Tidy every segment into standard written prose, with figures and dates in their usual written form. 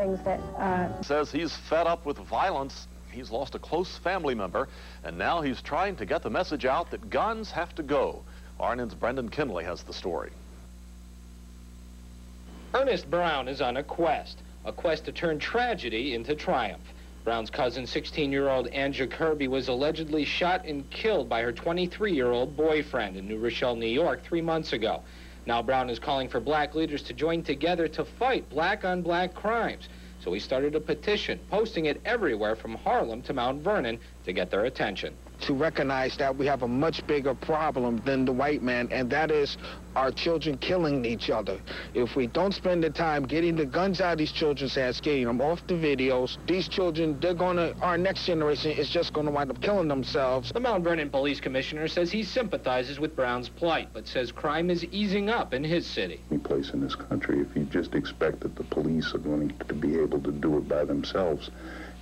things that... Says he's fed up with violence. He's lost a close family member, and now he's trying to get the message out that guns have to go. RNN's Brendan Kinley has the story. Ernest Brown is on a quest to turn tragedy into triumph. Brown's cousin, 16-year-old Anja Kirby, was allegedly shot and killed by her 23-year-old boyfriend in New Rochelle, New York, 3 months ago. Now Brown is calling for black leaders to join together to fight black-on-black crimes. So he started a petition, posting it everywhere from Harlem to Mount Vernon to get their attention. To recognize that we have a much bigger problem than the white man, and that is our children killing each other. If we don't spend the time getting the guns out of these children's hands, getting them off the videos, these children, our next generation is just gonna wind up killing themselves. The Mount Vernon police commissioner says he sympathizes with Brown's plight, but says crime is easing up in his city. Any place in this country, if you just expect that the police are going to be able to do it by themselves,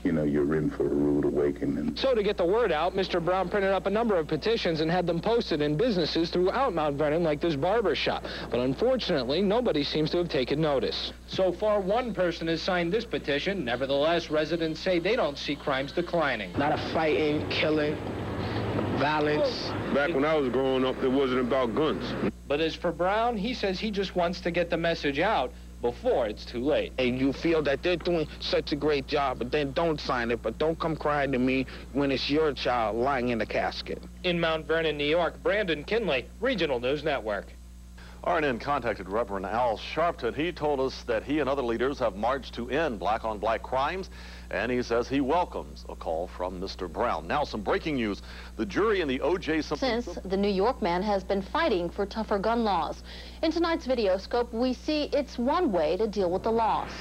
you know, you're in for a rude awakening. So to get the word out, Mr. Brown printed up a number of petitions and had them posted in businesses throughout Mount Vernon, like this barber shop. But unfortunately, nobody seems to have taken notice. So far, one person has signed this petition. Nevertheless, residents say they don't see crimes declining. Not a fighting, killing, violence. Back when I was growing up, it wasn't about guns. But as for Brown, he says he just wants to get the message out before it's too late. And you feel that they're doing such a great job, but then don't sign it, but don't come crying to me when it's your child lying in the casket. In Mount Vernon, New York, Brandon Kinley, Regional News Network. RNN contacted Reverend Al Sharpton. He told us that he and other leaders have marched to end black-on-black crimes, and he says he welcomes a call from Mr. Brown. Now, some breaking news. The jury in the O.J. Since the New York man has been fighting for tougher gun laws. In tonight's video scope, we see it's one way to deal with the loss.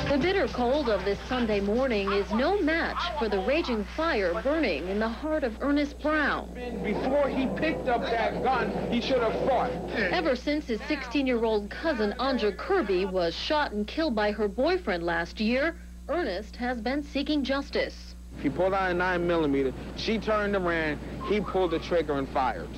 The bitter cold of this Sunday morning is no match for the raging fire burning in the heart of Ernest Brown. Before he picked up that gun, he should have fought. Ever since his 16-year-old cousin Anja Kirby was shot and killed by her boyfriend last year, Ernest has been seeking justice. He pulled out a 9mm, she turned around, he pulled the trigger and fired,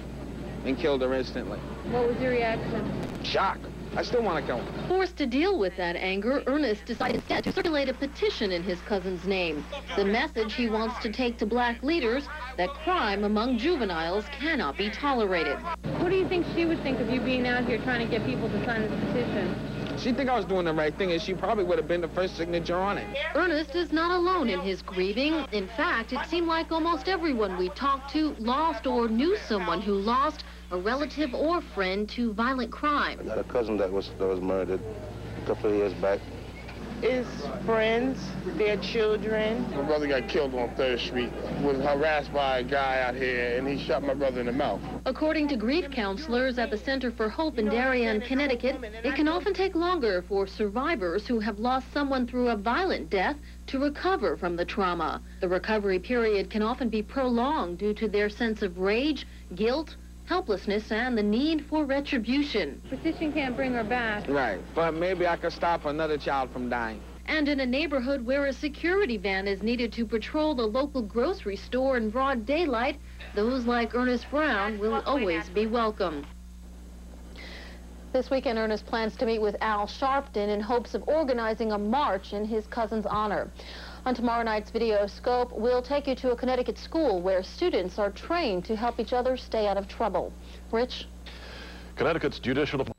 and killed her instantly. What was your reaction? Shock. I still want to kill him. Forced to deal with that anger, Ernest decided instead to circulate a petition in his cousin's name. The message he wants to take to black leaders that crime among juveniles cannot be tolerated. What do you think she would think of you being out here trying to get people to sign this petition? She think I was doing the right thing, and she probably would have been the first signature on it. Ernest is not alone in his grieving. In fact, it seemed like almost everyone we talked to lost or knew someone who lost a relative or friend to violent crime. I got a cousin that was murdered a couple of years back. His friends, their children. My brother got killed on 3rd Street, was harassed by a guy out here, and he shot my brother in the mouth. According to grief counselors at the Center for Hope in Darien, Connecticut, it can often take longer for survivors who have lost someone through a violent death to recover from the trauma. The recovery period can often be prolonged due to their sense of rage, guilt, helplessness, and the need for retribution. Petition can't bring her back. Right, but maybe I could stop another child from dying. And in a neighborhood where a security van is needed to patrol the local grocery store in broad daylight, those like Ernest Brown will always be welcome. This weekend, Ernest plans to meet with Al Sharpton in hopes of organizing a march in his cousin's honor. On tomorrow night's Video Scope, we'll take you to a Connecticut school where students are trained to help each other stay out of trouble. Rich? Connecticut's Judicial Department